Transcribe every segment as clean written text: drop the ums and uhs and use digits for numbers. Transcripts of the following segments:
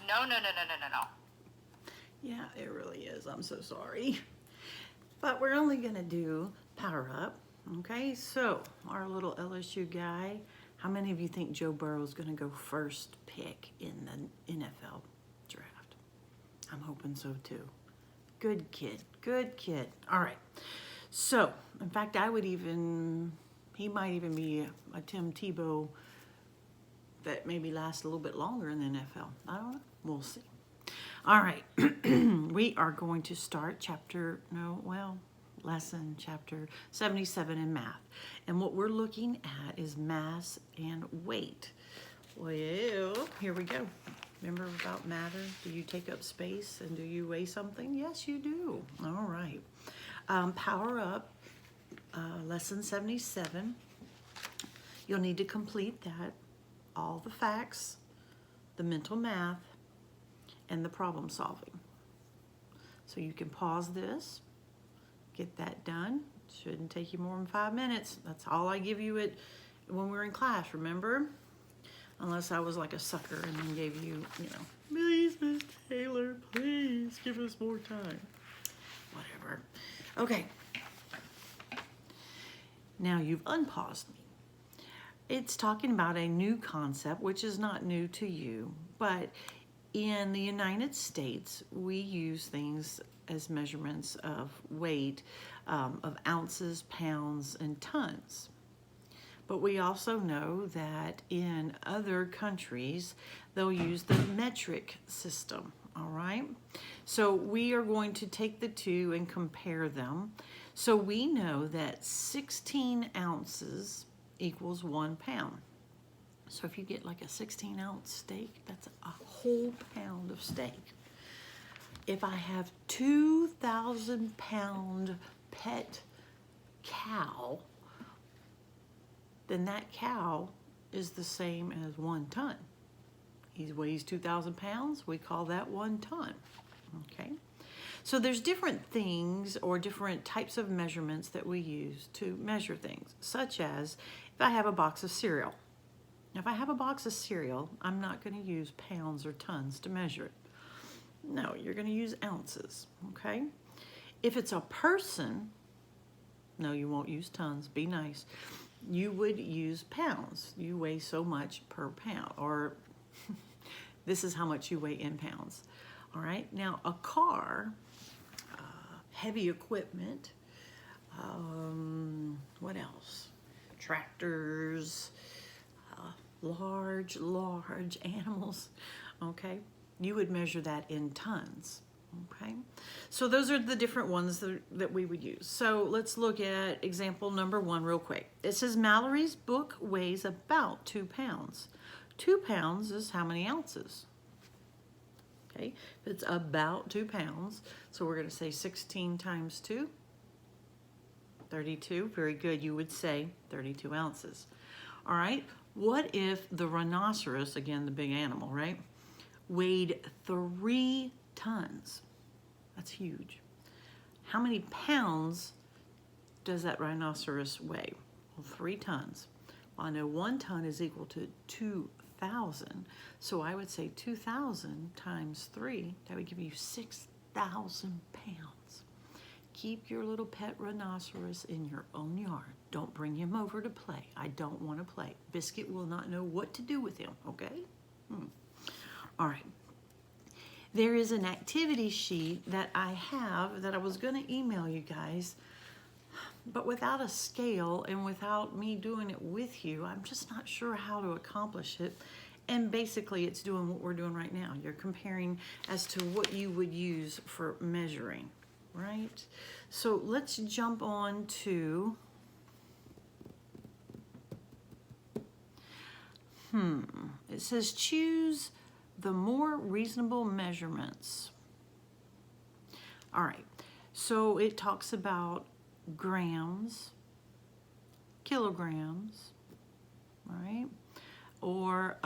No, no, no, no, no, no, no. Yeah, it really is. I'm so sorry. But we're only going to do power up. Okay, so our little LSU guy, how many of you think Joe Burrow is going to go first pick in the NFL draft? I'm hoping so too. Good kid, good kid. All right. So, in fact, he might even be a Tim Tebow that maybe lasts a little bit longer in the NFL. I don't know. We'll see. All right. We are going to start lesson chapter 77 in math. And what we're looking at is mass and weight. Well, here we go. Remember about matter? Do you take up space and do you weigh something? Yes, you do. All right. Power up, lesson 77. You'll need to complete that. All the facts, the mental math, and the problem solving. So you can pause this, get that done. Shouldn't take you more than 5 minutes. That's all I give you when we're in class, remember? Unless I was like a sucker and then gave you, please, Miss Taylor, please give us more time. Whatever. Okay. Now you've unpaused me. It's talking about a new concept, which is not new to you, but in the United States, we use things as measurements of weight, of ounces, pounds, and tons. But we also know that in other countries, they'll use the metric system, all right? So we are going to take the two and compare them. So we know that 16 ounces equals 1 pound. So if you get like a 16-ounce steak, that's a whole pound of steak. If I have 2,000-pound pet cow, then that cow is the same as 1 ton. He weighs 2,000 pounds. We call that 1 ton. Okay. So there's different things or different types of measurements that we use to measure things, such as if I have a box of cereal. Now, if I have a box of cereal, I'm not going to use pounds or tons to measure it. No, you're going to use ounces, okay? If it's a person, no, you won't use tons. Be nice. You would use pounds. You weigh so much per pound, or this is how much you weigh in pounds. All right, now a car, heavy equipment, what else? Tractors, large animals, okay? You would measure that in tons, okay? So those are the different ones that we would use. So let's look at example number 1 real quick. It says Mallory's book weighs about 2 pounds. 2 pounds is how many ounces? Okay, it's about 2 pounds. So we're going to say 16 times 2, 32. Very good. You would say 32 ounces. All right. What if the rhinoceros, again, the big animal, right, weighed 3 tons? That's huge. How many pounds does that rhinoceros weigh? Well, 3 tons. Well, I know 1 ton is equal to 2,000. So I would say 2,000 times 3, that would give you 6,000 pounds. Keep your little pet rhinoceros in your own yard. Don't bring him over to play. I don't want to play. Biscuit will not know what to do with him, okay? All right. There is an activity sheet that I have that I was going to email you guys, but without a scale and without me doing it with you, I'm just not sure how to accomplish it. And basically, it's doing what we're doing right now. You're comparing as to what you would use for measuring, right? So let's jump on to, it says choose the more reasonable measurements. All right, so it talks about grams, kilograms, right? Or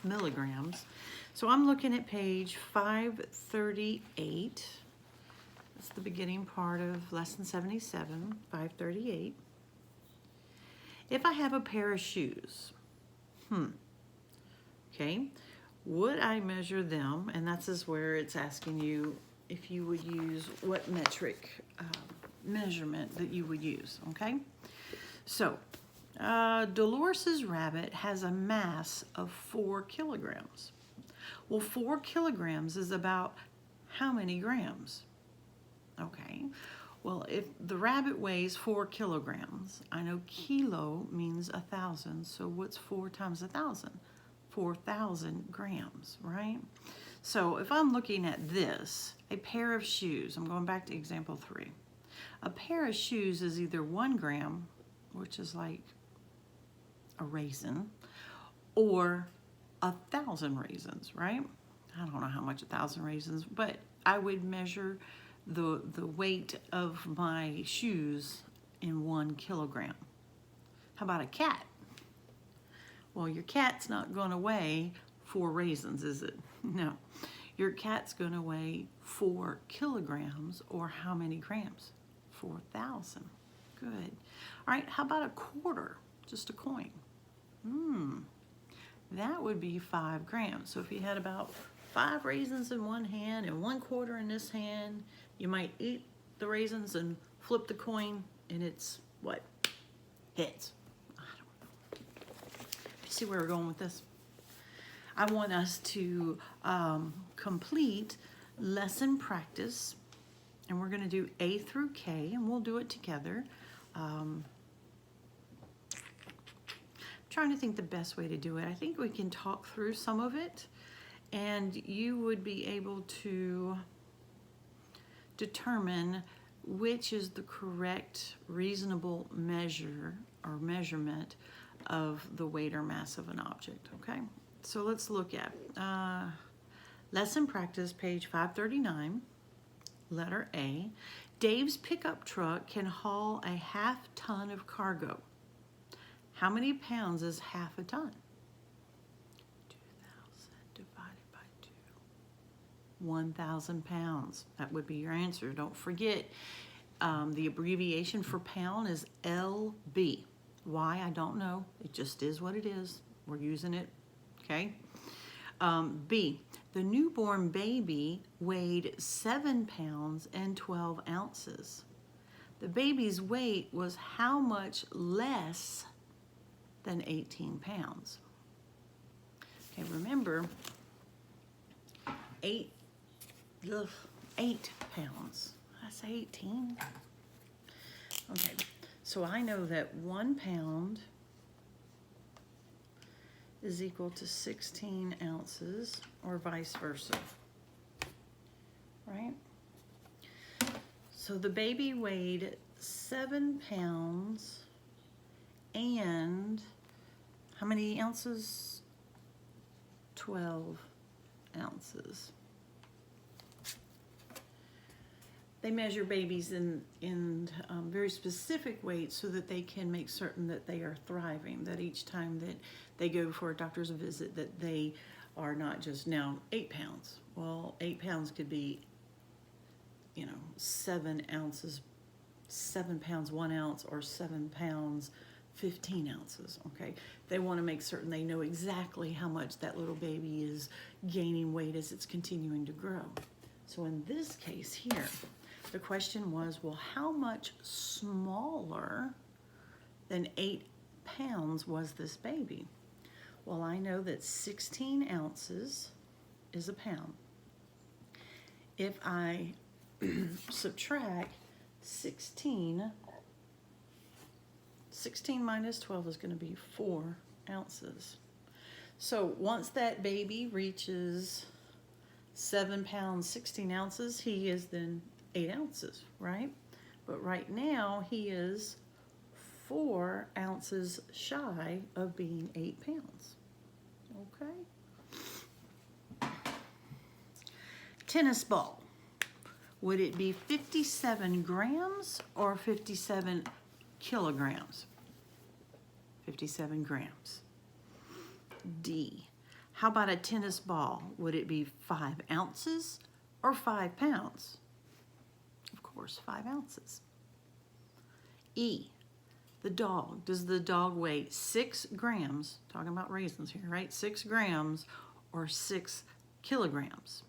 milligrams. So I'm looking at page 538. That's the beginning part of lesson 77, 538. If I have a pair of shoes, Okay, would I measure them? And that's is where it's asking you if you would use what metric measurement that you would use, okay? So, Dolores's rabbit has a mass of 4 kilograms. Well, 4 kilograms is about how many grams? Okay, well, if the rabbit weighs 4 kilograms, I know kilo means 1,000, so what's 4 times 1,000? 4,000 grams, right? So if I'm looking at this, a pair of shoes, I'm going back to example 3. A pair of shoes is either 1 gram, which is like a raisin, or 1,000 raisins, right? I don't know how much 1,000 raisins, but I would measure the weight of my shoes in 1 kilogram. How about a cat? Well, your cat's not going to weigh 4 raisins, is it? No. Your cat's going to weigh 4 kilograms, or how many grams? 4,000. Good. All right, how about a quarter? Just a coin. That would be 5 grams. So if you had about 5 raisins in one hand and 1 quarter in this hand, you might eat the raisins and flip the coin, and it's what? Heads. See where we're going with this? I want us to complete lesson practice, and we're going to do A through K, and we'll do it together. I'm trying to think the best way to do it. I think we can talk through some of it, and you would be able to determine which is the correct, reasonable measure or measurement of the weight or mass of an object, okay? So let's look at lesson practice, page 539, letter A. Dave's pickup truck can haul a half-ton of cargo. How many pounds is half a ton? 2,000 divided by 2. 1,000 pounds. That would be your answer. Don't forget, the abbreviation for pound is LB. Why? I don't know. It just is what it is. We're using it, okay? B, the newborn baby weighed 7 pounds and 12 ounces. The baby's weight was how much less than 18 pounds? Okay, remember, 8 pounds. Did I say 18? Okay. So I know that 1 pound is equal to 16 ounces, or vice versa, right? So the baby weighed 7 pounds and how many ounces? 12 ounces. They measure babies in very specific weights so that they can make certain that they are thriving, that each time that they go for a doctor's visit that they are not just now 8 pounds. Well, 8 pounds could be, 7 ounces, 7 pounds 1 ounce, or 7 pounds 15 ounces, okay? They want to make certain they know exactly how much that little baby is gaining weight as it's continuing to grow. So in this case here, the question was, well, how much smaller than 8 pounds was this baby? Well, I know that 16 ounces is a pound. If I subtract 16 minus 12 is going to be 4 ounces. So once that baby reaches 7 pounds, 16 ounces, he is then 8 ounces, right? But right now he is 4 ounces shy of being 8 pounds. Okay. Tennis ball. Would it be 57 grams or 57 kilograms? 57 grams. D. How about a tennis ball? Would it be 5 ounces or 5 pounds? Of course, 5 ounces. E. The dog, does the dog weigh 6 grams, talking about raisins here, right? 6 grams or 6 kilograms?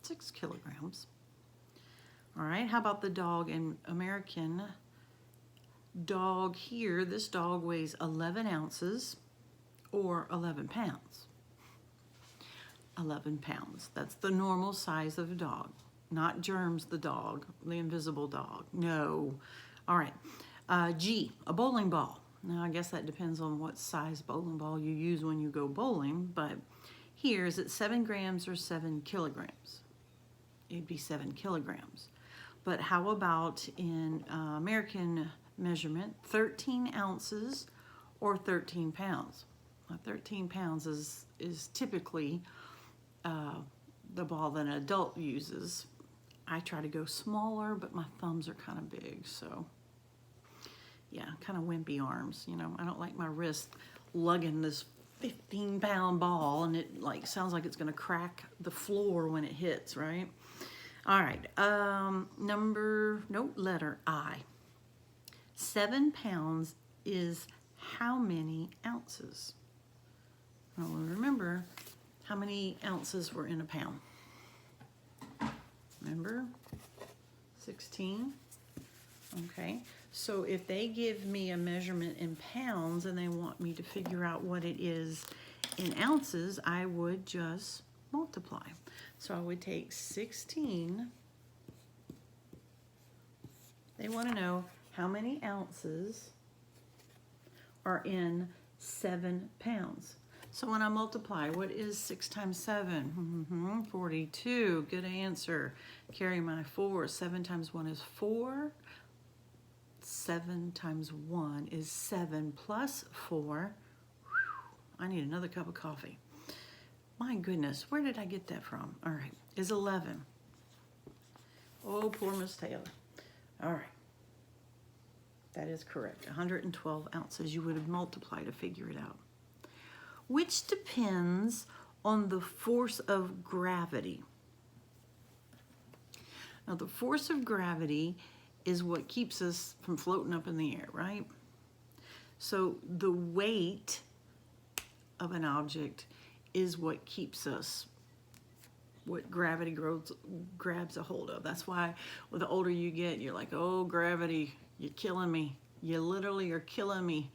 6 kilograms. All right, how about the dog in American dog here? This dog weighs 11 ounces or 11 pounds. 11 pounds. That's the normal size of a dog. Not Germs the dog, the invisible dog. No. All right. G, a bowling ball. Now, I guess that depends on what size bowling ball you use when you go bowling, but here, is it 7 grams or 7 kilograms? It'd be 7 kilograms. But how about in American measurement, 13 ounces or 13 pounds? 13 pounds is typically the ball that an adult uses. I try to go smaller, but my thumbs are kind of big, so yeah, kind of wimpy arms. You know, I don't like my wrist lugging this 15-pound ball, and it like sounds like it's going to crack the floor when it hits, right? All right, letter I. 7 pounds is how many ounces? Well, remember how many ounces were in a pound. Remember? 16. Okay, so if they give me a measurement in pounds and they want me to figure out what it is in ounces, I would just multiply. So I would take 16. They want to know how many ounces are in 7 pounds. So when I multiply, what is 6 times 7? 42. Good answer. Carry my 4. 7 times 1 is 4. 7 times 1 is 7 plus 4. I need another cup of coffee. My goodness, where did I get that from? All right, is 11. Oh, poor Miss Taylor. All right. That is correct. 112 ounces. You would have multiplied to figure it out. Which depends on the force of gravity. Now, the force of gravity is what keeps us from floating up in the air, right? So the weight of an object is what keeps us, what gravity grabs a hold of. That's why the older you get, you're like, oh, gravity, you're killing me. You literally are killing me.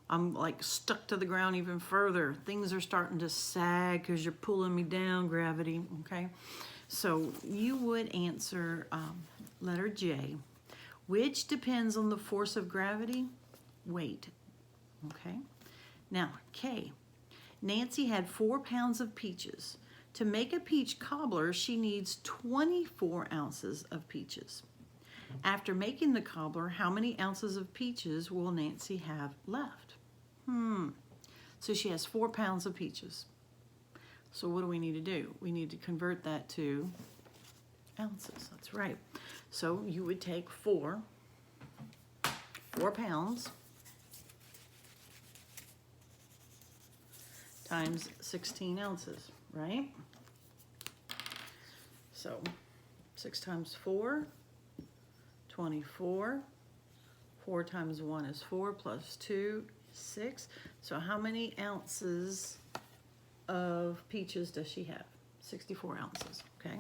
I'm like stuck to the ground even further. Things are starting to sag because you're pulling me down, gravity, okay? So you would answer letter J, which depends on the force of gravity, weight, okay? Now, K, Nancy had 4 pounds of peaches. To make a peach cobbler, she needs 24 ounces of peaches. After making the cobbler, how many ounces of peaches will Nancy have left? So she has 4 pounds of peaches. So what do we need to do? We need to convert that to ounces. That's right. So you would take 4 pounds times 16 ounces, right? So 6 times 4, 24. 4 times 1 is 4 plus 2 is 6. So how many ounces of peaches does she have? 64 ounces, okay?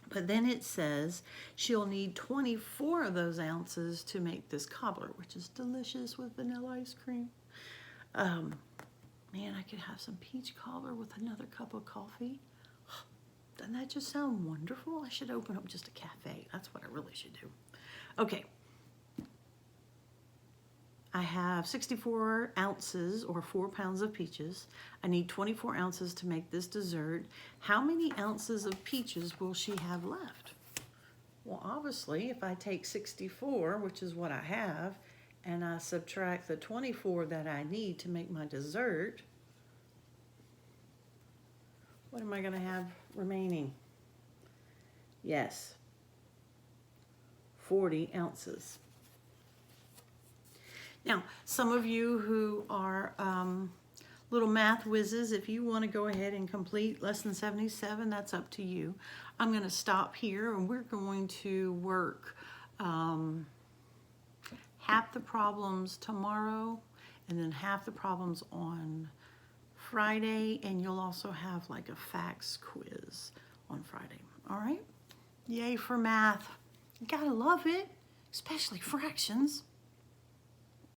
But then it says she'll need 24 of those ounces to make this cobbler, which is delicious with vanilla ice cream. Man, I could have some peach cobbler with another cup of coffee. Doesn't that just sound wonderful? I should open up just a cafe. That's what I really should do. Okay. I have 64 ounces or 4 pounds of peaches. I need 24 ounces to make this dessert. How many ounces of peaches will she have left? Well, obviously, if I take 64, which is what I have, and I subtract the 24 that I need to make my dessert, what am I going to have remaining? Yes, 40 ounces. Now, some of you who are little math whizzes, if you want to go ahead and complete lesson 77, that's up to you. I'm going to stop here and we're going to work half the the problems tomorrow and then half the problems on Friday, and you'll also have like a facts quiz on Friday. All right? Yay for math. You gotta love it, especially fractions.